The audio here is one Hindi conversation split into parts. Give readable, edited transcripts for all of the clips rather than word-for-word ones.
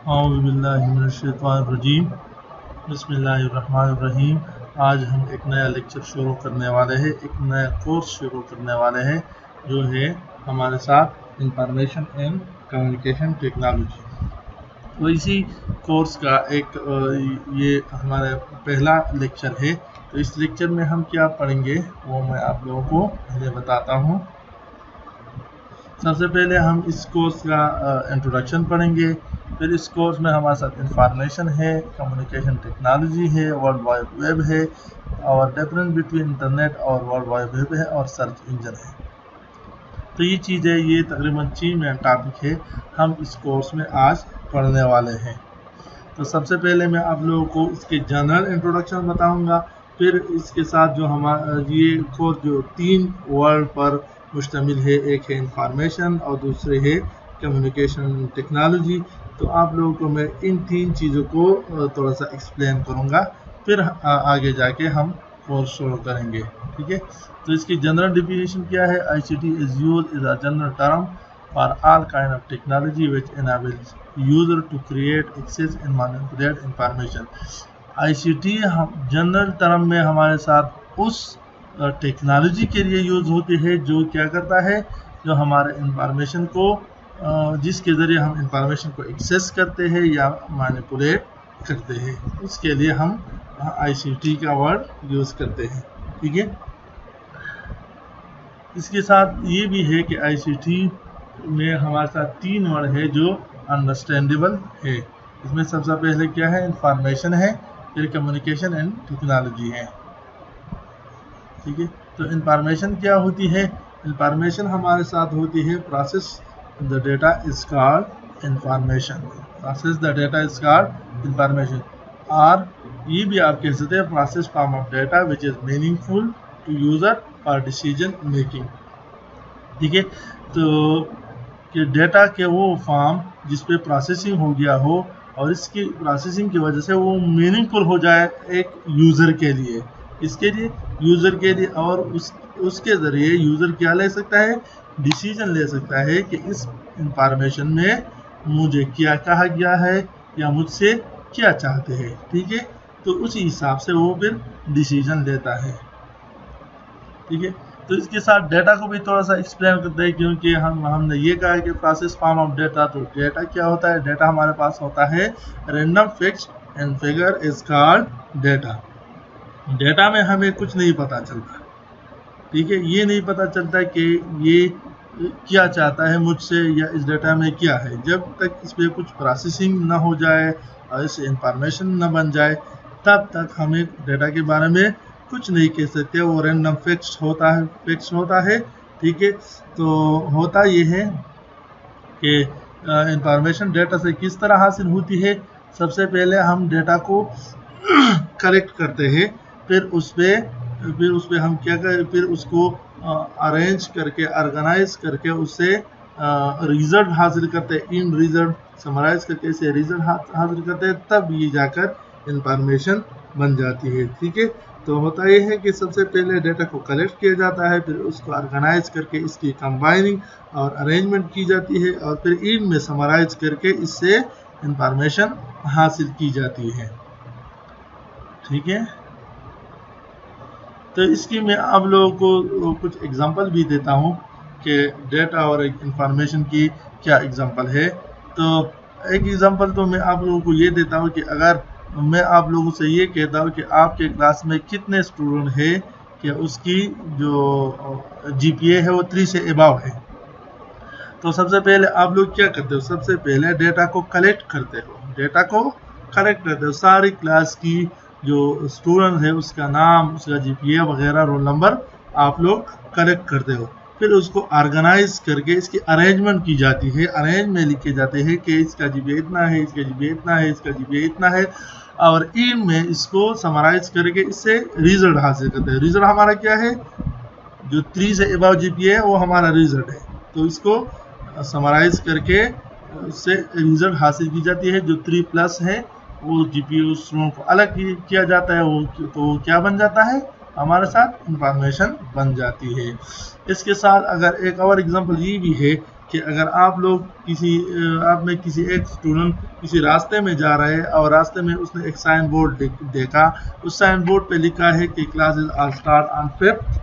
औज़ुबिल्लाहिमिनश्शैतानिर्रजीम बिस्मिल्लाहिर्रहमानिर्रहीम। आज हम एक नया लेक्चर शुरू करने वाले हैं, एक नया कोर्स शुरू करने वाले हैं जो है हमारे साथ इंफॉर्मेशन एंड कम्युनिकेशन टेक्नोलॉजी। तो इसी कोर्स का एक ये हमारा पहला लेक्चर है। तो इस लेक्चर में हम क्या पढ़ेंगे वो मैं आप लोगों को पहले बताता हूँ। सबसे पहले हम इस कोर्स का इंट्रोडक्शन पढ़ेंगे, फिर इस कोर्स में हमारे साथ इंफॉर्मेशन है, कम्युनिकेशन टेक्नोलॉजी है, वर्ल्ड वाइड वेब है और डिफरेंस बिटवीन इंटरनेट और वर्ल्ड वाइड वेब है और सर्च इंजन है। तो ये चीज़ें, ये तकरीबन 3 मेन टॉपिक है हम इस कोर्स में आज पढ़ने वाले हैं। तो सबसे पहले मैं आप लोगों को इसके जनरल इंट्रोडक्शन बताऊंगा, फिर इसके साथ जो हमारा ये कोर्स जो 3 वर्ड पर मुश्तमिल है, एक है इंफॉर्मेशन और दूसरे है कम्युनिकेशन टेक्नोलॉजी। तो आप लोगों को मैं इन 3 चीज़ों को थोड़ा सा एक्सप्लेन करूंगा, फिर आगे जाके हम कोर्स शुरू करेंगे। ठीक है, तो इसकी जनरल डेफिनेशन क्या है? ICT is used is a general term for all kind of technology which enables user to create, access and manipulate information। ICT हम जनरल टर्म में हमारे साथ उस टेक्नोलॉजी के लिए यूज़ होती है जो क्या करता है, जो हमारे इंफॉर्मेशन को जिसके ज़रिए हम इंफॉर्मेशन को एक्सेस करते हैं या मैनिपुलेट करते हैं, उसके लिए हम ICT का वर्ड यूज़ करते हैं। ठीक है, इसके साथ ये भी है कि ICT में हमारे साथ 3 वर्ड है जो अंडरस्टैंडेबल है। इसमें सबसे पहले क्या है? इंफॉर्मेशन है, फिर कम्युनिकेशन एंड टेक्नोलॉजी है। ठीक है, तो इंफॉर्मेशन क्या होती है? इंफॉर्मेशन हमारे साथ होती है process the data is called information. Process the data is called information, और ये भी आप कह सकते हैं process form of data which is meaningful to user for decision making. ठीक है, तो कि डेटा के वो फॉर्म जिस पे प्रोसेसिंग हो गया हो और इसकी प्रोसेसिंग की वजह से वो मीनिंगफुल हो जाए एक यूज़र के लिए, इसके लिए यूज़र के लिए, और उसके ज़रिए यूज़र क्या ले सकता है? डिसीजन ले सकता है कि इस इंफॉर्मेशन में मुझे क्या कहा गया है या मुझसे क्या चाहते हैं। ठीक है, तो उसी हिसाब से वो फिर डिसीजन लेता है। ठीक है, तो इसके साथ डेटा को भी थोड़ा सा एक्सप्लेन करते हैं, क्योंकि हमने ये कहा कि प्रोसेस फॉर्म ऑफ डेटा। तो डेटा क्या होता है? डेटा हमारे पास होता है random fix and figure is called data. Data में हमें कुछ नहीं पता चलता। ठीक है, ये नहीं पता चलता कि ये क्या चाहता है मुझसे या इस डेटा में क्या है, जब तक इस पर कुछ प्रोसेसिंग ना हो जाए और इस इंफॉर्मेशन ना बन जाए, तब तक हमें डेटा के बारे में कुछ नहीं कह सकते। वो रैंडम फिक्स होता है। ठीक है, तो होता ये है कि इंफॉर्मेशन डेटा से किस तरह हासिल होती है। सबसे पहले हम डेटा को कलेक्ट करते हैं, फिर उस पे हम क्या करें, फिर उसको अरेंज करके, ऑर्गेनाइज करके उससे रिजल्ट हासिल करते हैं। इन रिजल्ट समराइज करके इसे रिजल्ट हासिल करते हैं, तब ये जाकर इंफॉर्मेशन बन जाती है। ठीक है, तो होता यह है कि सबसे पहले डेटा को कलेक्ट किया जाता है, फिर उसको ऑर्गेनाइज करके इसकी कंबाइनिंग और अरेंजमेंट की जाती है, और फिर इन में समराइज करके इससे इंफॉर्मेशन हासिल की जाती है। ठीक है, तो इसकी मैं आप लोगों को कुछ एग्जांपल भी देता हूँ कि डेटा और इंफॉर्मेशन की क्या एग्जांपल है। तो एक एग्जांपल तो मैं आप लोगों को ये देता हूँ कि अगर मैं आप लोगों से ये कहता हूँ कि आपके क्लास में कितने स्टूडेंट है कि उसकी जो GPA है वो 3 से अबव है, तो सबसे पहले आप लोग क्या करते हो? सबसे पहले डेटा को कलेक्ट करते हो। सारी क्लास की जो स्टूडेंट है उसका नाम, उसका GPA वगैरह, रोल नंबर आप लोग कलेक्ट करते हो। फिर उसको ऑर्गेनाइज करके इसकी अरेंजमेंट की जाती है। अरेंज में लिखे जाते हैं कि इसका GPA इतना है, इसका GPA इतना है, इसका GPA इतना है, और इन में इसको समराइज करके इससे रिजल्ट हासिल करते हैं। रिजल्ट हमारा क्या है? जो 3 से अबव GPA है वो हमारा रिजल्ट है। तो इसको समराइज करके उससे रिजल्ट हासिल की जाती है। जो 3+ है वो GPA स्टूडेंट को अलग किया जाता है, वो तो क्या बन जाता है? हमारे साथ इंफॉर्मेशन बन जाती है। इसके साथ अगर एक और एग्जांपल ये भी है कि अगर आप लोग आप में किसी एक स्टूडेंट किसी रास्ते में जा रहे हैं और रास्ते में उसने एक साइन बोर्ड देखा, उस साइन बोर्ड पे लिखा है कि classes are start on 5th,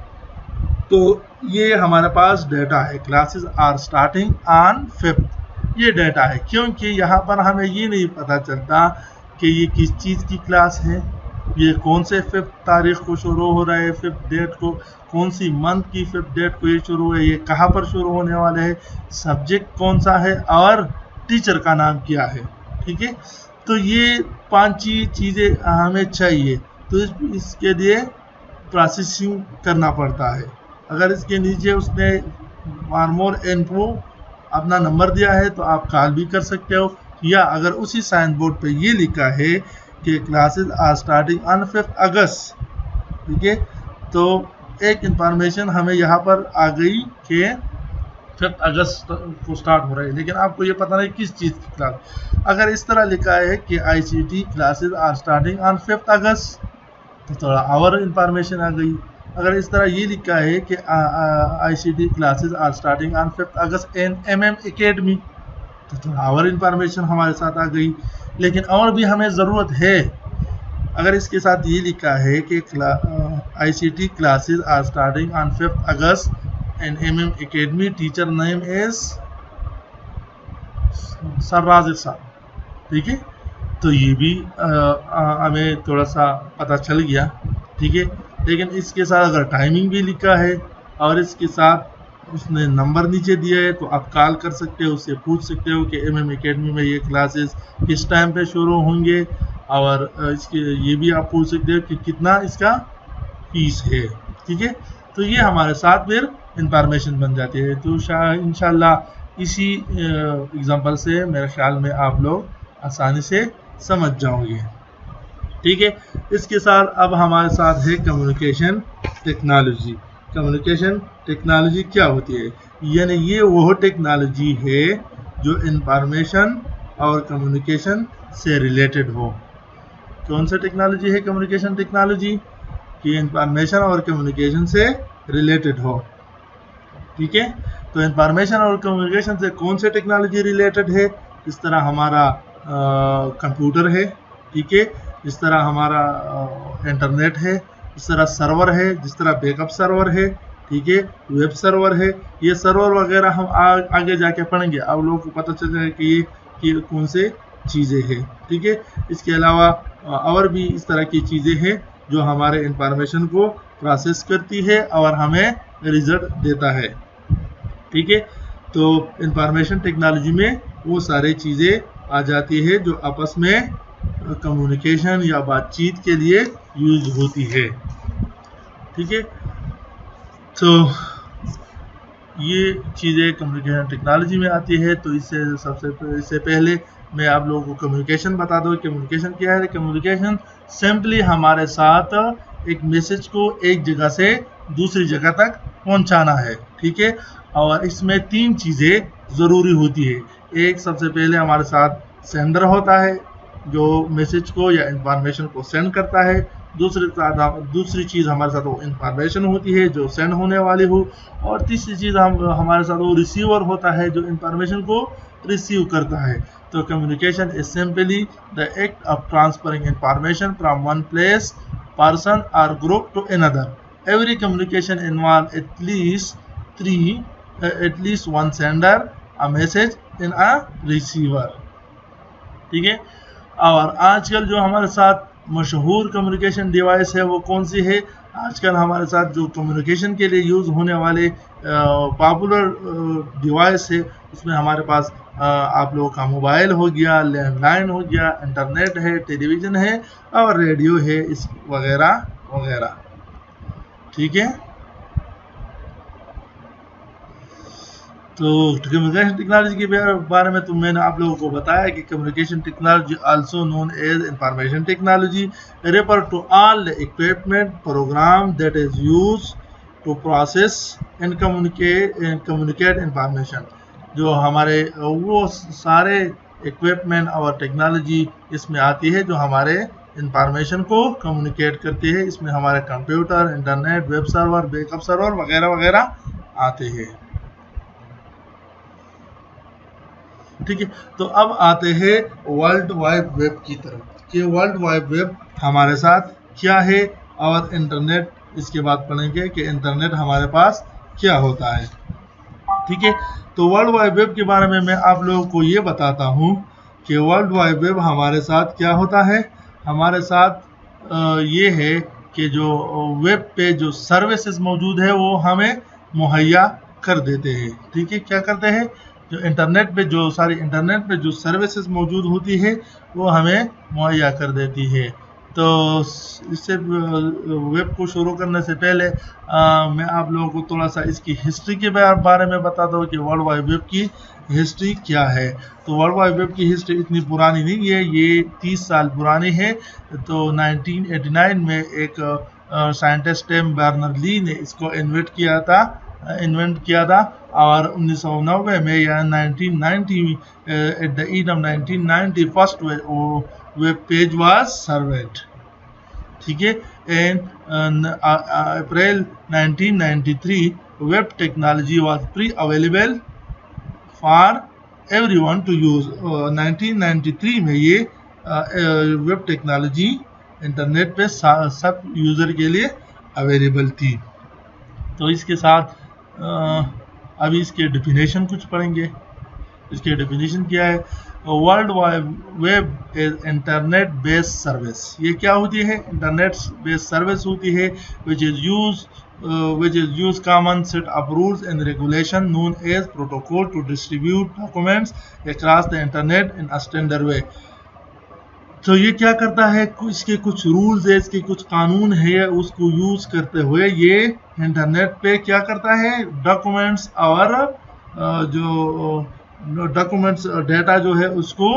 तो ये हमारे पास डेटा है, classes are starting on 5th, ये डेटा है। क्योंकि यहाँ पर हमें ये नहीं पता चलता कि ये किस चीज़ की क्लास है, ये कौन से 5th तारीख को शुरू हो रहा है, 5th डेट को, कौन सी मंथ की 5th डेट को ये शुरू है, ये कहाँ पर शुरू होने वाले है, सब्जेक्ट कौन सा है और टीचर का नाम क्या है। ठीक है, तो ये 5 चीज़ें हमें चाहिए, तो इसके लिए प्रोसेसिंग करना पड़ता है। अगर इसके नीचे उसने फॉर मोर इन्फो अपना नंबर दिया है तो आप कॉल भी कर सकते हो, या अगर उसी साइन बोर्ड पे ये लिखा है कि classes are starting on 5th August, ठीक है, तो एक इंफॉर्मेशन हमें यहाँ पर आ गई कि 5th अगस्त को स्टार्ट हो रहा है, लेकिन आपको ये पता नहीं किस चीज़ की क्लास। अगर इस तरह लिखा है कि ICT classes are starting on 5th August, तो थोड़ा और इंफॉर्मेशन आ गई। अगर इस तरह ये लिखा है कि ICT classes are starting on 5th August in MM Academy, तो थोड़ा और इंफॉर्मेशन हमारे साथ आ गई। लेकिन और भी हमें ज़रूरत है, अगर इसके साथ ये लिखा है कि ICT classes are starting on 5th August in MM Academy, teacher name is Sarraj Sahab, ठीक है, तो ये भी हमें थोड़ा सा पता चल गया। ठीक है, लेकिन इसके साथ अगर टाइमिंग भी लिखा है और इसके साथ उसने नंबर नीचे दिया है, तो आप कॉल कर सकते हो, उससे पूछ सकते हो कि MM Academy में ये क्लासेस किस टाइम पे शुरू होंगे, और इसके ये भी आप पूछ सकते हो कि कितना इसका फीस है। ठीक है, तो ये हमारे साथ फिर इंफॉर्मेशन बन जाती है। तो इंशाल्लाह इसी एग्जांपल से मेरे ख्याल में आप लोग आसानी से समझ जाओगे। ठीक है, इसके साथ अब हमारे साथ है कम्युनिकेशन टेक्नोलॉजी। कम्युनिकेशन टेक्नोलॉजी क्या होती है? यानी ये वो टेक्नोलॉजी है जो इंफॉर्मेशन और कम्युनिकेशन से रिलेटेड हो। कौन सा टेक्नोलॉजी है कम्युनिकेशन टेक्नोलॉजी? कि इंफॉर्मेशन और कम्युनिकेशन से रिलेटेड हो। ठीक है, तो इंफॉर्मेशन और कम्युनिकेशन से कौन से टेक्नोलॉजी रिलेटेड है? इस तरह हमारा कंप्यूटर है, ठीक है, इस तरह हमारा इंटरनेट है, इस तरह सर्वर है, जिस तरह बैकअप सर्वर है, ठीक है, वेब सर्वर है। ये सर्वर वगैरह हम आगे जाके पढ़ेंगे, आप लोगों को पता चल जाएगा कि ये कौन से चीज़ें हैं। ठीक है, इसके अलावा और भी इस तरह की चीज़ें हैं जो हमारे इंफॉर्मेशन को प्रोसेस करती है और हमें रिजल्ट देता है। ठीक है, तो इंफॉर्मेशन टेक्नोलॉजी में वो सारी चीज़ें आ जाती है जो आपस में कम्युनिकेशन या बातचीत के लिए यूज होती है। ठीक है, तो ये चीज़ें कम्युनिकेशन टेक्नोलॉजी में आती है। तो इससे पहले मैं आप लोगों को कम्युनिकेशन बता दूं। कम्युनिकेशन क्या है? कम्युनिकेशन सिंपली हमारे साथ एक मैसेज को एक जगह से दूसरी जगह तक पहुंचाना है। ठीक है, और इसमें 3 चीज़ें ज़रूरी होती है। एक, सबसे पहले हमारे साथ सेंडर होता है जो मैसेज को या इंफॉर्मेशन को सेंड करता है। दूसरी चीज़ हमारे साथ वो इंफॉर्मेशन होती है जो सेंड होने वाली हो। और तीसरी चीज़ हमारे साथ वो रिसीवर होता है जो इंफॉर्मेशन को रिसीव करता है। तो communication is simply the act of transferring information from one place, person और group to another. Every communication involve at least one sender, a message and a receiver। ठीक है, और आजकल जो हमारे साथ मशहूर कम्युनिकेशन डिवाइस है वो कौन सी है? आजकल हमारे साथ जो कम्युनिकेशन के लिए यूज़ होने वाले पॉपुलर डिवाइस है उसमें हमारे पास आप लोगों का मोबाइल हो गया, लैंडलाइन हो गया, इंटरनेट है, टेलीविज़न है और रेडियो है, इस वगैरह वगैरह। ठीक है, तो कम्युनिकेशन टेक्नोलॉजी के बारे में तो मैंने आप लोगों को बताया कि communication technology also known as information technology refer to all the equipment program that is use to process and communicate information. जो हमारे वो सारे इक्विपमेंट और टेक्नोलॉजी इसमें आती है जो हमारे इंफॉर्मेशन को कम्युनिकेट करती है। इसमें हमारे computer, internet, web server, backup server वगैरह वगैरह आते हैं। ठीक है। तो अब आते हैं वर्ल्ड वाइड वेब की तरफ कि वर्ल्ड वाइड वेब हमारे साथ क्या है और इंटरनेट, इसके बाद पढ़ेंगे कि इंटरनेट हमारे पास क्या होता है। ठीक है, तो वर्ल्ड वाइड वेब के बारे में मैं आप लोगों को ये बताता हूँ कि वर्ल्ड वाइड वेब हमारे साथ क्या होता है। हमारे साथ ये है कि जो वेब पे जो सर्विसेज मौजूद है वो हमें मुहैया कर देते हैं। ठीक है, क्या करते हैं, जो इंटरनेट पे जो सारी इंटरनेट पे जो सर्विसेज मौजूद होती है वो हमें मुहैया कर देती है। तो इससे वेब को शुरू करने से पहले मैं आप लोगों को थोड़ा सा इसकी हिस्ट्री के बारे में बताता हूँ कि वर्ल्ड वाइड वेब की हिस्ट्री क्या है। तो वर्ल्ड वाइड वेब की हिस्ट्री इतनी पुरानी नहीं है, ये 30 साल पुरानी है। तो 1989 में एक साइंटिस्ट टिम बर्नर्स-ली ने इसको इन्वेंट किया था और 1990 में या 1990 at the end of 1990 first web page was served. ठीक है, and April 1993 web technology was pre available for everyone to use. 1993 में ये वेब टेक्नोलॉजी इंटरनेट पे सब यूज़र के लिए अवेलेबल थी। तो इसके साथ अभी इसके डेफिनेशन कुछ पढ़ेंगे। इसके डेफिनेशन क्या है, world wide web is internet based service. ये क्या होती है, इंटरनेट बेस्ड सर्विस होती है which is use common set of rules and regulation known as protocol to distribute documents across the internet in a standard way। तो ये क्या करता है, इसके कुछ रूल्स है, इसके कुछ कानून है, उसको यूज करते हुए ये इंटरनेट पे क्या करता है, डॉक्यूमेंट्स और जो डॉक्यूमेंट्स डेटा जो है उसको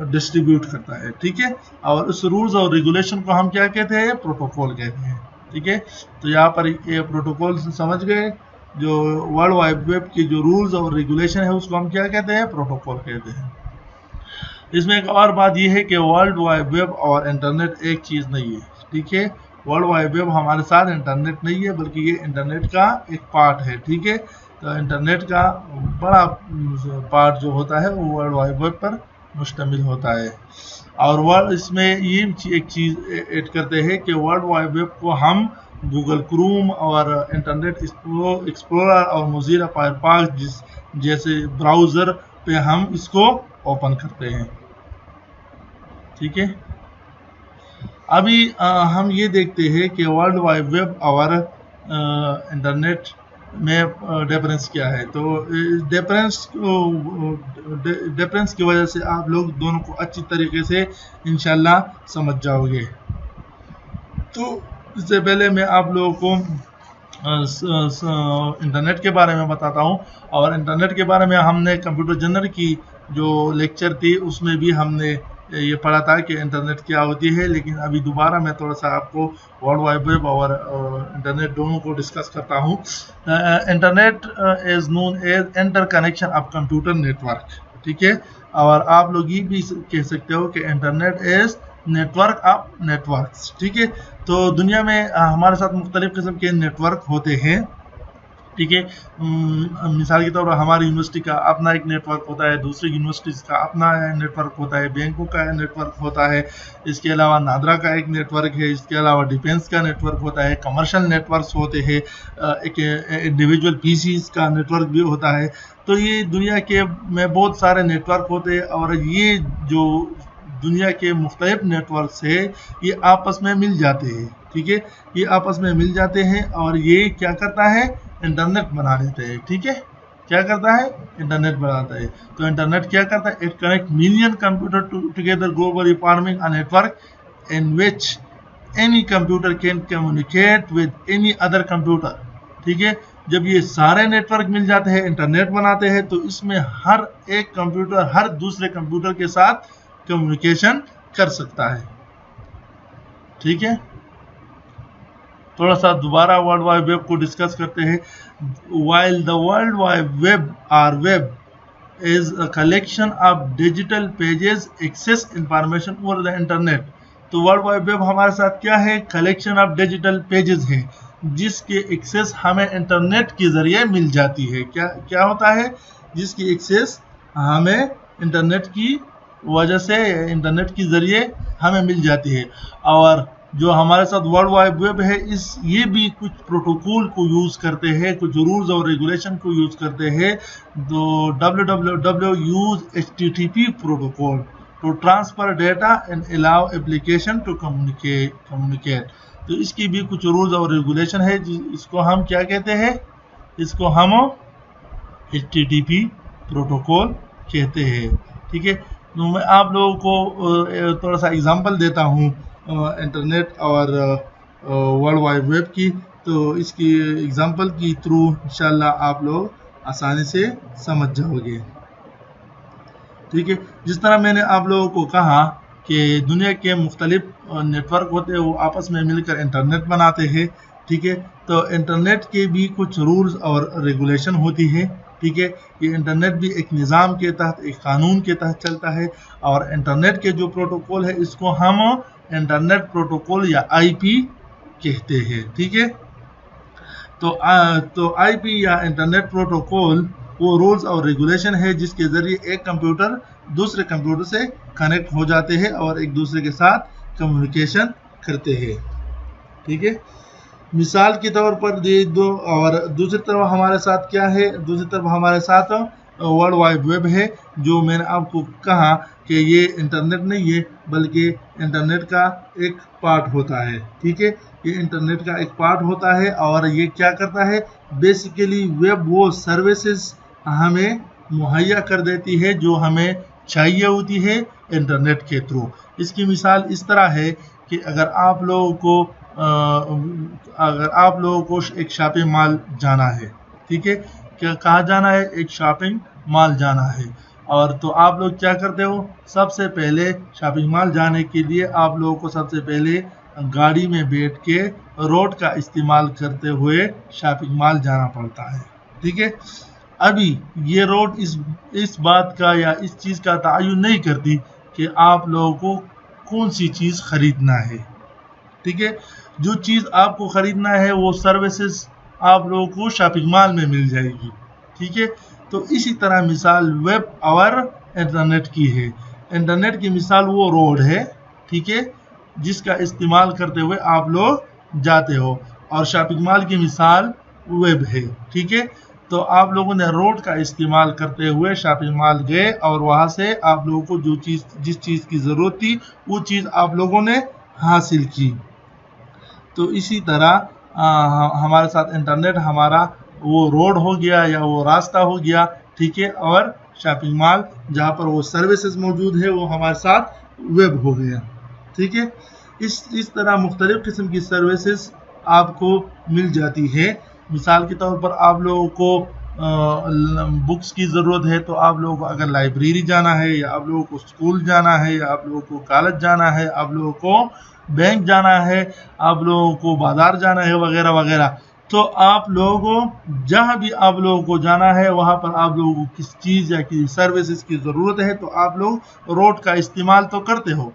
डिस्ट्रीब्यूट करता है। ठीक है, और उस रूल्स और रेगुलेशन को हम क्या कहते हैं, प्रोटोकॉल कहते हैं। ठीक है, तो यहाँ पर ये प्रोटोकॉल समझ गए, जो वर्ल्ड वाइड वेब की जो रूल्स और रेगुलेशन है उसको हम क्या कहते हैं, प्रोटोकॉल कहते हैं। इसमें एक और बात यह है कि वर्ल्ड वाइड वेब और इंटरनेट एक चीज़ नहीं है। ठीक है, वर्ल्ड वाइड वेब हमारे साथ इंटरनेट नहीं है, बल्कि ये इंटरनेट का एक पार्ट है। ठीक है, तो इंटरनेट का बड़ा पार्ट जो होता है वो वर्ल्ड वाइड वेब पर मुश्तमिल होता है। और वर्ल्ड इसमें ये एक चीज़ ऐड करते हैं कि वर्ल्ड वाइड वेब को हम गूगल क्रोम और इंटरनेट एक्सप्लोरर और मोज़िला फायरफॉक्स जैसे ब्राउज़र पे हम इसको ओपन करते हैं। ठीक है, अभी हम ये देखते हैं कि वर्ल्ड वाइड वेब और इंटरनेट में डिफरेंस क्या है। तो डिफरेंस की वजह से आप लोग दोनों को अच्छी तरीके से इंशाल्लाह समझ जाओगे। तो इससे पहले मैं आप लोगों को इंटरनेट के बारे में बताता हूँ। और इंटरनेट के बारे में हमने कंप्यूटर जनरल की जो लेक्चर थी उसमें भी हमने ये पढ़ा था कि इंटरनेट क्या होती है, लेकिन अभी दोबारा मैं थोड़ा सा आपको वर्ल्ड वाइड वेब और इंटरनेट दोनों को डिस्कस करता हूँ। Internet is known as interconnection of computer network. ठीक है, और आप लोग ये भी कह सकते हो कि internet is network of networks. ठीक है, तो दुनिया में हमारे साथ मुख्तलिफ किस्म के नेटवर्क होते हैं। ठीक है, मिसाल के तौर पर हमारी यूनिवर्सिटी का अपना एक नेटवर्क होता है, दूसरी यूनिवर्सिटीज़ का अपना नेटवर्क होता है, बैंकों का नेटवर्क होता है, इसके अलावा नादरा का एक नेटवर्क है, इसके अलावा डिफेंस का नेटवर्क होता है, कमर्शियल नेटवर्क्स होते हैं, एक इंडिविजुअल पीसीज का नेटवर्क भी होता है। तो ये दुनिया के में बहुत सारे नेटवर्क होते हैं और ये जो दुनिया के मुख्तलिफ नेटवर्क्स है ये आपस में मिल जाते हैं। ठीक है, ये आपस में मिल जाते हैं और ये क्या करता है, इंटरनेट बना देते हैं। ठीक है, क्या करता है, इंटरनेट बनाता है। तो इंटरनेट क्या करता है, it connect million computer together globally forming a network in which any computer can communicate with any other computer. ठीक है, जब ये सारे नेटवर्क मिल जाते हैं, इंटरनेट बनाते हैं, तो इसमें हर एक कंप्यूटर हर दूसरे कंप्यूटर के साथ कम्युनिकेशन कर सकता है। ठीक है, थोड़ा सा दोबारा वर्ल्ड वाइड वेब को डिस्कस करते हैं। While the world wide web or web is a collection of digital pages access information over the internet. तो वर्ल्ड वाइड वेब हमारे साथ क्या है, कलेक्शन ऑफ डिजिटल पेजेस है जिसके एक्सेस हमें इंटरनेट के जरिए मिल जाती है। क्या क्या होता है, जिसकी एक्सेस हमें इंटरनेट की वजह से, इंटरनेट के ज़रिए हमें मिल जाती है। और जो हमारे साथ वर्ल्ड वाइड वेब है, ये भी कुछ प्रोटोकॉल को यूज़ करते हैं, कुछ रूल्स और रेगुलेशन को यूज़ करते हैं। तो www use HTTP protocol to transfer data and allow application to communicate. तो इसकी भी कुछ रूल्स और रेगुलेशन है, इसको हम क्या कहते हैं, इसको हम HTTP प्रोटोकॉल कहते हैं। ठीक है, तो मैं आप लोगों को थोड़ा सा एग्जांपल देता हूँ इंटरनेट और वर्ल्ड वाइड वेब की। तो इसकी एग्जांपल की थ्रू इंशाल्लाह आप लोग आसानी से समझ जाओगे। ठीक है, जिस तरह मैंने आप लोगों को कहा कि दुनिया के मुख्तलिफ नेटवर्क होते हैं, वो आपस में मिलकर इंटरनेट बनाते हैं। ठीक है, तो इंटरनेट के भी कुछ रूल्स और रेगुलेशन होती है। ठीक है, ये इंटरनेट भी एक निज़ाम के तहत, एक कानून के तहत चलता है। और इंटरनेट के जो प्रोटोकॉल है, इसको हम इंटरनेट प्रोटोकॉल या IP कहते हैं। ठीक है, तो IP या इंटरनेट प्रोटोकॉल वो रूल्स और रेगुलेशन है जिसके ज़रिए एक कंप्यूटर दूसरे कंप्यूटर से कनेक्ट हो जाते हैं और एक दूसरे के साथ कम्युनिकेशन करते हैं। ठीक है, मिसाल के तौर पर दे दो। और दूसरी तरफ हमारे साथ क्या है, दूसरी तरफ हमारे साथ वर्ल्ड वाइड वेब है, जो मैंने आपको कहा कि ये इंटरनेट नहीं है बल्कि इंटरनेट का एक पार्ट होता है। ठीक है, ये इंटरनेट का एक पार्ट होता है और ये क्या करता है, बेसिकली वेब वो सर्विसेज हमें मुहैया कर देती है जो हमें चाहिए होती है इंटरनेट के थ्रू। इसकी मिसाल इस तरह है कि अगर आप लोगों को एक शॉपिंग मॉल जाना है। ठीक है, क्या कहाँ जाना है, एक शॉपिंग मॉल जाना है। और तो आप लोग क्या करते हो, सबसे पहले शॉपिंग मॉल जाने के लिए आप लोगों को सबसे पहले गाड़ी में बैठ के रोड का इस्तेमाल करते हुए शॉपिंग मॉल जाना पड़ता है। ठीक है, अभी ये रोड इस बात का या इस चीज़ का तयन नहीं करती कि आप लोगों को कौन सी चीज़ खरीदना है। ठीक है, जो चीज़ आपको खरीदना है वो सर्विसेज आप लोगों को शॉपिंग मॉल में मिल जाएगी। ठीक है, तो इसी तरह मिसाल वेब और इंटरनेट की है। इंटरनेट की मिसाल वो रोड है, ठीक है, जिसका इस्तेमाल करते हुए आप लोग जाते हो, और शॉपिंग मॉल की मिसाल वेब है। ठीक है, तो आप लोगों ने रोड का इस्तेमाल करते हुए शॉपिंग मॉल गए और वहाँ से आप लोगों को जिस चीज़ की ज़रूरत थी वो चीज़ आप लोगों ने हासिल की। तो इसी तरह हमारे साथ इंटरनेट हमारा वो रोड हो गया या वो रास्ता हो गया। ठीक है, और शॉपिंग मॉल जहाँ पर वो सर्विसेज मौजूद है वो हमारे साथ वेब हो गया। ठीक है, इस तरह मुख्तलिफ किस्म की सर्विसेज आपको मिल जाती है। मिसाल के तौर पर आप लोगों को बुक्स की ज़रूरत है, तो आप लोगों को अगर लाइब्रेरी जाना है, या आप लोगों को स्कूल जाना है, या आप लोगों को कॉलेज जाना है, आप लोगों को बैंक जाना है, आप लोगों को बाज़ार जाना है, वगैरह वगैरह, तो आप लोगों को जहाँ भी आप लोगों को जाना है वहाँ पर आप लोगों को किस चीज़ या किसी सर्विसेज की ज़रूरत है तो आप लोग रोड का इस्तेमाल तो करते हो।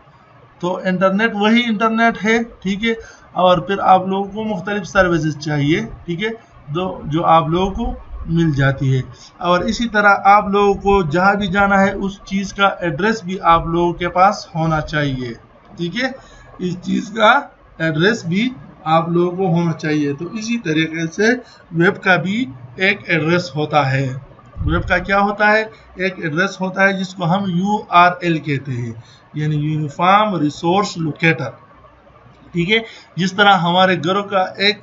तो इंटरनेट वही इंटरनेट है। ठीक है, और फिर आप लोगों को मुख्तलिफ सर्विसेज चाहिए। ठीक है, जो आप लोगों को मिल जाती है। और इसी तरह आप लोगों को जहाँ भी जाना है उस चीज़ का एड्रेस भी आप लोगों के पास होना चाहिए। ठीक है, इस चीज़ का एड्रेस भी आप लोगों को होना चाहिए। तो इसी तरीके से वेब का भी एक एड्रेस होता है। वेब का क्या होता है, एक एड्रेस होता है जिसको हम URL कहते हैं, यानी यूनिफॉर्म रिसोर्स लोकेटर। ठीक है, जिस तरह हमारे घरों का एक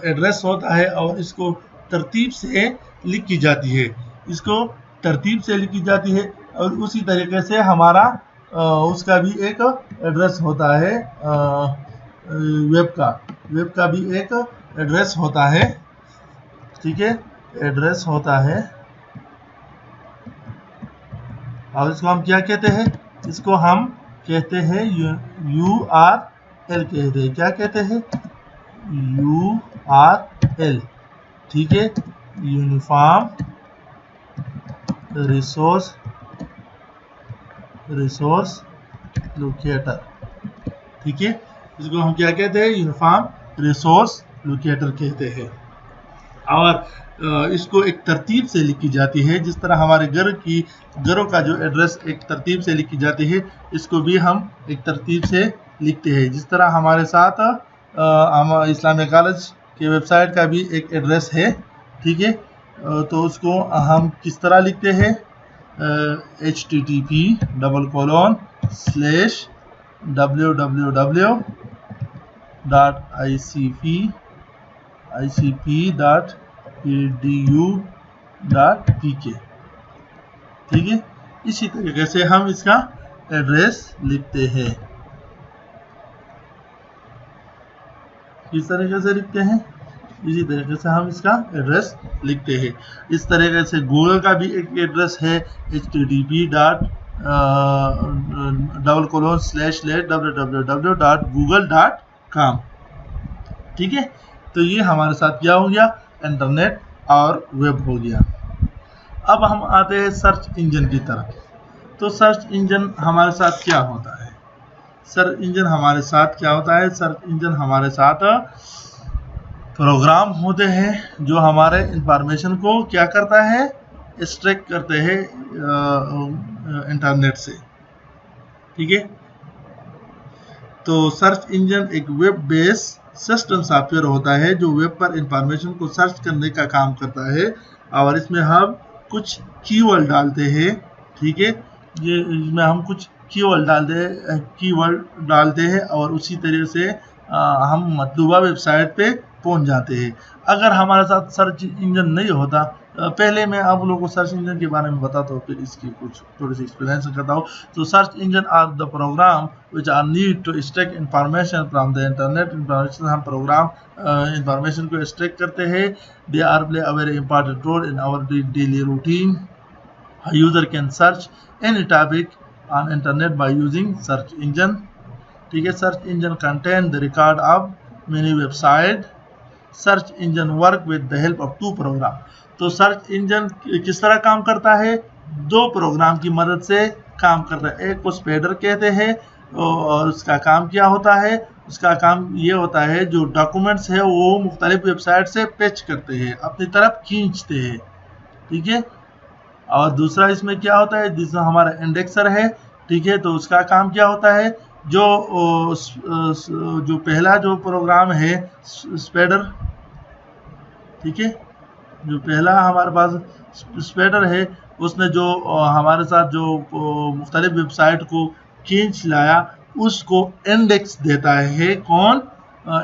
एड्रेस होता है और इसको तरतीब से लिखी जाती है, इसको तरतीब से लिखी जाती है, और उसी तरीके से हमारा उसका भी एक एड्रेस होता है। वेब का भी एक एड्रेस होता है। ठीक है, एड्रेस होता है, और इसको हम क्या कहते हैं, इसको हम कहते हैं URL कहते हैं। क्या कहते हैं, URL। ठीक है, यूनिफॉर्म रिसोर्स लोकेटर। ठीक है, इसको हम क्या कहते हैं, यूनिफॉर्म रिसोर्स लोकेटर कहते हैं। और इसको एक तरतीब से लिखी जाती है। जिस तरह हमारे घरों का जो एड्रेस एक तरतीब से लिखी जाती है, इसको भी हम एक तरतीब से लिखते हैं। जिस तरह हमारे साथ हम इस्लामिया कॉलेज के वेबसाइट का भी एक एड्रेस है, ठीक है। तो उसको हम किस तरह लिखते हैं, http://www.icp.edu.pk, ठीक है। इसी तरीके से हम इसका एड्रेस लिखते हैं। इस तरीके से लिखते हैं, इसी तरीके से हम इसका एड्रेस लिखते हैं। इस तरीके से गूगल का भी एक एड्रेस है, http://www.google.com, ठीक है। तो ये हमारे साथ क्या हो गया, इंटरनेट और वेब हो गया। अब हम आते हैं सर्च इंजन की तरफ। तो सर्च इंजन हमारे साथ क्या होता है, सर्च इंजन हमारे साथ क्या होता है, सर्च इंजन हमारे साथ प्रोग्राम होते हैं जो हमारे इंफॉर्मेशन को क्या करता है, एक्सट्रैक्ट करते हैं इंटरनेट से, ठीक है। तो सर्च इंजन एक वेब बेस्ड सिस्टम सॉफ्टवेयर होता है जो वेब पर इंफॉर्मेशन को सर्च करने का काम करता है, और इसमें हम कुछ कीवर्ड डालते हैं, ठीक है। ये इसमें हम कुछ कीवर्ड डालते हैं और उसी तरह से हम मतलूबा वेबसाइट पे पहुंच जाते हैं। अगर हमारे साथ सर्च इंजन नहीं होता, पहले मैं आप लोगों को सर्च इंजन के बारे में बताता हूँ, फिर इसकी कुछ थोड़ी सी एक्सप्लेनेशन करता हूँ। तो search engine are the program which are need to extract information from the internet. Information हम प्रोग्राम इंफॉर्मेशन को एक्सट्रैक्ट करते हैं। They are play a very important role in our daily routine. User can search any topic on internet by using search engine, ठीक है। Search engine contain the record of many website. Search engine work with the help of two program। तो सर्च इंजन किस तरह काम करता है, दो प्रोग्राम की मदद से काम करता है। एक को स्पेडर कहते हैं और उसका काम क्या होता है, उसका काम ये होता है जो डॉक्यूमेंट्स है वो मुख्तलिफ वेबसाइट से पेच करते हैं, अपनी तरफ खींचते हैं, ठीक है। और दूसरा इसमें क्या होता है, जिसमें हमारा इंडेक्सर है, ठीक है। तो उसका काम क्या होता है, जो पहला जो प्रोग्राम है स्पेडर, ठीक है, जो पहला हमारे पास स्पेडर है, उसने जो हमारे साथ जो मुख्तलिफ वेबसाइट को खींच लाया उसको इंडेक्स देता है। कौन,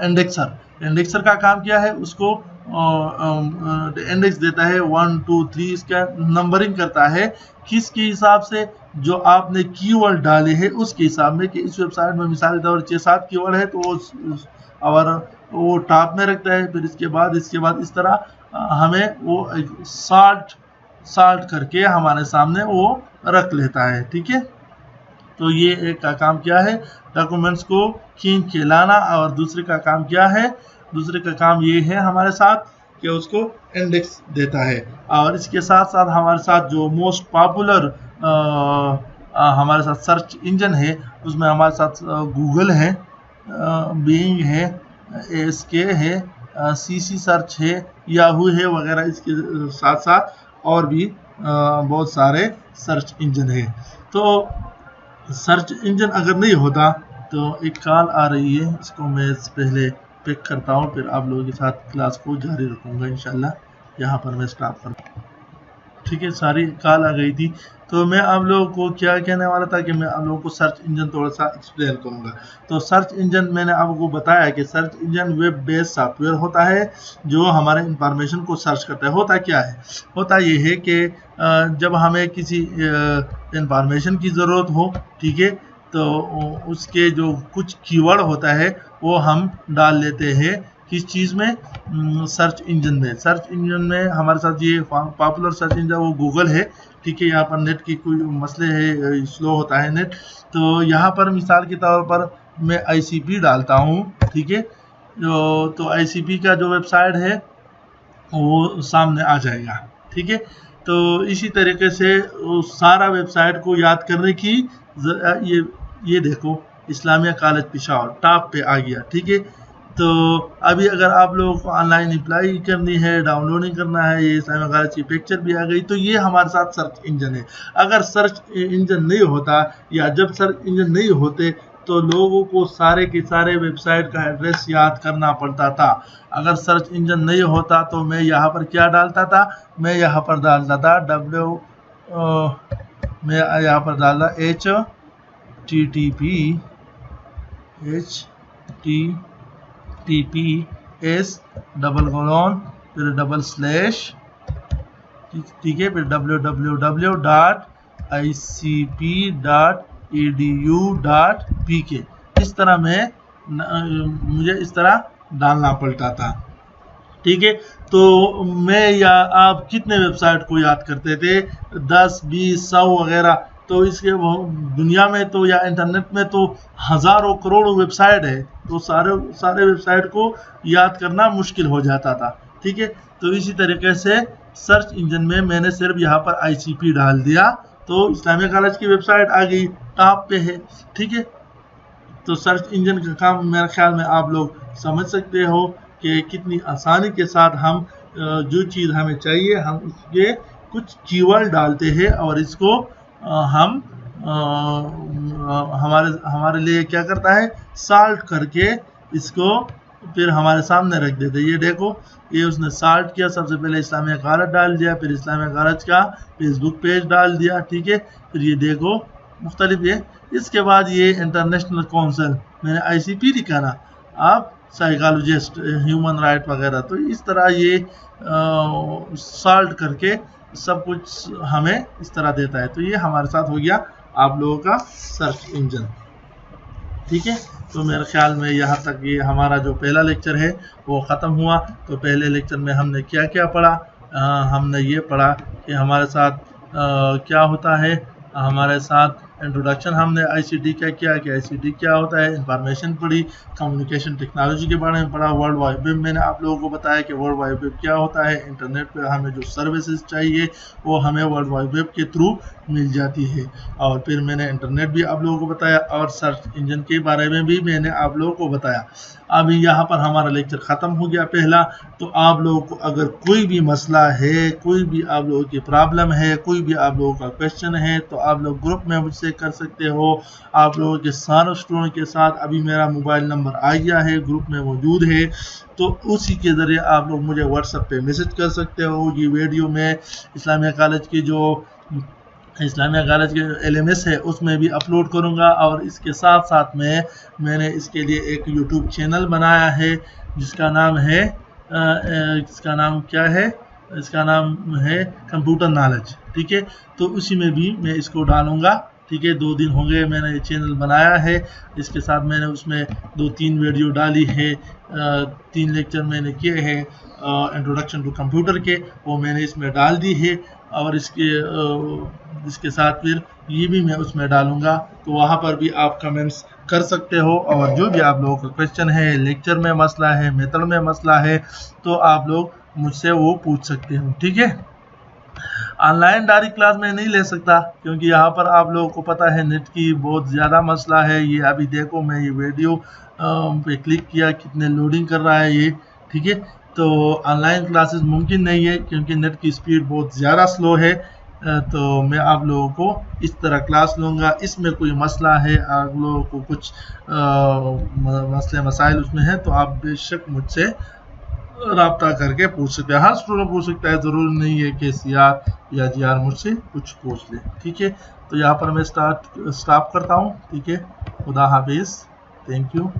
इंडेक्सर। इंडेक्सर का काम क्या है, उसको इंडेक्स देता है 1 2 3, इसका नंबरिंग करता है किसके हिसाब से, जो आपने कीवर्ड डाले हैं उसके हिसाब में, कि इस वेबसाइट में मिसाल के तौर 6-7 कीवर्ड है तो वो टॉप में रखता है। फिर इसके बाद इस तरह हमें वो सॉर्ट करके हमारे सामने वो रख लेता है, ठीक है। तो ये एक का काम क्या है, डॉक्यूमेंट्स को खींच के लाना, और दूसरे का काम क्या है, दूसरे का काम ये है हमारे साथ कि उसको इंडेक्स देता है। और इसके साथ साथ हमारे साथ जो मोस्ट पॉपुलर हमारे साथ सर्च इंजन है, उसमें हमारे साथ गूगल है, बिंग है, ASK है, CC सर्च है, याहू है वगैरह। इसके साथ साथ और भी बहुत सारे सर्च इंजन है। तो सर्च इंजन अगर नहीं होता, तो एक कॉल आ रही है, इसको मैं पहले पिक करता हूँ, फिर आप लोगों के साथ क्लास को जारी रखूँगा इंशाल्लाह। यहाँ पर मैं स्टॉप करता हूँ, ठीक है। सारी कॉल आ गई थी, तो मैं आप लोगों को क्या कहने वाला था कि मैं आप लोगों को सर्च इंजन थोड़ा सा एक्सप्लेन करूँगा। तो सर्च इंजन मैंने आपको बताया कि search engine web based software होता है जो हमारे इंफॉर्मेशन को सर्च करता है। होता क्या है, होता ये है कि जब हमें किसी इंफॉर्मेशन की ज़रूरत हो, ठीक है, तो उसके जो कुछ कीवर्ड होता है वो हम डाल लेते हैं किस चीज़ में, सर्च इंजन में। सर्च इंजन में हमारे साथ ये पॉपुलर सर्च इंजन वो गूगल है, ठीक है। यहाँ पर नेट की कोई मसले है, स्लो होता है नेट, तो यहाँ पर मिसाल के तौर पर मैं ICP डालता हूँ, ठीक है। तो ICP का जो वेबसाइट है वो सामने आ जाएगा, ठीक है। तो इसी तरीके से सारा वेबसाइट को याद करने की ये देखो, इस्लामिया कॉलेज पेशावर टॉप पे आ गया, ठीक है। तो अभी अगर आप लोगों को ऑनलाइन अप्लाई करनी है, डाउनलोडिंग करना है, ये इस्लामिया कॉलेज की पिक्चर भी आ गई, तो ये हमारे साथ सर्च इंजन है। अगर सर्च इंजन नहीं होता या जब सर्च इंजन नहीं होते तो लोगों को सारे के सारे वेबसाइट का एड्रेस याद करना पड़ता था। अगर सर्च इंजन नहीं होता तो मैं यहाँ पर क्या डालता था, मैं यहाँ पर डालता था मैं यहाँ पर डालता https फिर डबल स्लैश, ठीक है, फिर www.icp.edu.pk। इस तरह मुझे इस तरह डालना पड़ता था, ठीक है। तो मैं या आप कितने वेबसाइट को याद करते थे, 10, 20, 100 वगैरह। तो इसके दुनिया में तो या इंटरनेट में तो हज़ारों करोड़ों वेबसाइट है, तो सारे वेबसाइट को याद करना मुश्किल हो जाता था, ठीक है। तो इसी तरीके से सर्च इंजन में मैंने सिर्फ यहाँ पर ICP डाल दिया तो इस्लामिया कॉलेज की वेबसाइट आ गई, टॉप पे है, ठीक है। तो सर्च इंजन का काम मेरे ख्याल में आप लोग समझ सकते हो कि कितनी आसानी के साथ हम जो चीज़ हमें चाहिए हम उसके कुछ कीवर्ड डालते हैं और इसको हम हमारे लिए क्या करता है, सॉल्ट करके इसको फिर हमारे सामने रख देते। ये देखो, ये उसने सॉल्ट किया, सबसे पहले इस्लामिया कॉलेज डाल दिया, फिर इस्लामिया कॉलेज का फेसबुक पेज डाल दिया, ठीक है। फिर ये देखो मुख्तलिफ है। इसके बाद ये इंटरनेशनल काउंसिल मैंने ICP लिखा ना, आप साइकोलॉजिस्ट, ह्यूमन राइट वगैरह, तो इस तरह ये सॉल्ट करके सब कुछ हमें इस तरह देता है। तो ये हमारे साथ हो गया आप लोगों का सर्च इंजन, ठीक है। तो मेरे ख्याल में यहाँ तक ये हमारा जो पहला लेक्चर है वो ख़त्म हुआ। तो पहले लेक्चर में हमने क्या क्या पढ़ा, हमने ये पढ़ा कि हमारे साथ क्या होता है, हमारे साथ इंट्रोडक्शन हमने ICT का किया कि ICT क्या होता है, इंफॉर्मेशन पढ़ी, कम्युनिकेशन टेक्नोलॉजी के बारे में पढ़ा, वर्ल्ड वाइड वेब मैंने आप लोगों को बताया कि वर्ल्ड वाइड वेब क्या होता है, इंटरनेट पे हमें जो सर्विसेज चाहिए वो हमें वर्ल्ड वाइड वेब के थ्रू मिल जाती है। और फिर मैंने इंटरनेट भी आप लोगों को बताया और सर्च इंजन के बारे में भी मैंने आप लोगों को बताया। अभी यहाँ पर हमारा लेक्चर ख़त्म हो गया पहला। तो आप लोगों को अगर कोई भी मसला है, कोई भी आप लोगों की प्रॉब्लम है, कोई भी आप लोगों का क्वेश्चन है, तो आप लोग ग्रुप में मुझसे कर सकते हो। आप लोगों के सारे स्टूडेंट के साथ अभी मेरा मोबाइल नंबर आ गया है, ग्रुप में मौजूद है, तो उसी के ज़रिए आप लोग मुझे व्हाट्सएप पे मैसेज कर सकते हो। ये वीडियो में इस्लामिया कॉलेज के LMS है उसमें भी अपलोड करूंगा और इसके साथ साथ में मैंने इसके लिए एक YouTube चैनल बनाया है जिसका नाम है इसका नाम है कंप्यूटर नॉलेज, ठीक है। तो उसी में भी मैं इसको डालूंगा, ठीक है। 2 दिन हो गए मैंने ये चैनल बनाया है, इसके साथ मैंने उसमें 2-3 वीडियो डाली है, 3 लेक्चर मैंने किए हैं इंट्रोडक्शन टू कंप्यूटर के, वो मैंने इसमें डाल दी है। और इसके साथ फिर ये भी मैं उसमें डालूंगा, तो वहाँ पर भी आप कमेंट्स कर सकते हो और जो भी आप लोगों का क्वेश्चन है, लेक्चर में मसला है, मेथड में मसला है, तो आप लोग मुझसे वो पूछ सकते हो, ठीक है। ऑनलाइन डायरेक्ट क्लास में नहीं ले सकता क्योंकि यहाँ पर आप लोगों को पता है नेट की बहुत ज़्यादा मसला है। ये अभी देखो मैं ये वीडियो पे क्लिक किया, कितने लोडिंग कर रहा है ये, ठीक है। तो ऑनलाइन क्लासेस मुमकिन नहीं है क्योंकि नेट की स्पीड बहुत ज़्यादा स्लो है। तो मैं आप लोगों को इस तरह क्लास लूँगा। इसमें कोई मसला है, आप लोगों को कुछ मसले मसाइल उसमें है, तो आप बेशक मुझसे राब्ता करके पूछ सकते हैं। हर स्टूडेंट पूछ सकता है, ज़रूरी नहीं है कि CR या GR मुझसे कुछ पूछ ले, ठीक है। तो यहाँ पर मैं स्टॉप करता हूँ, ठीक है। खुदा हाफिज़, थैंक यू।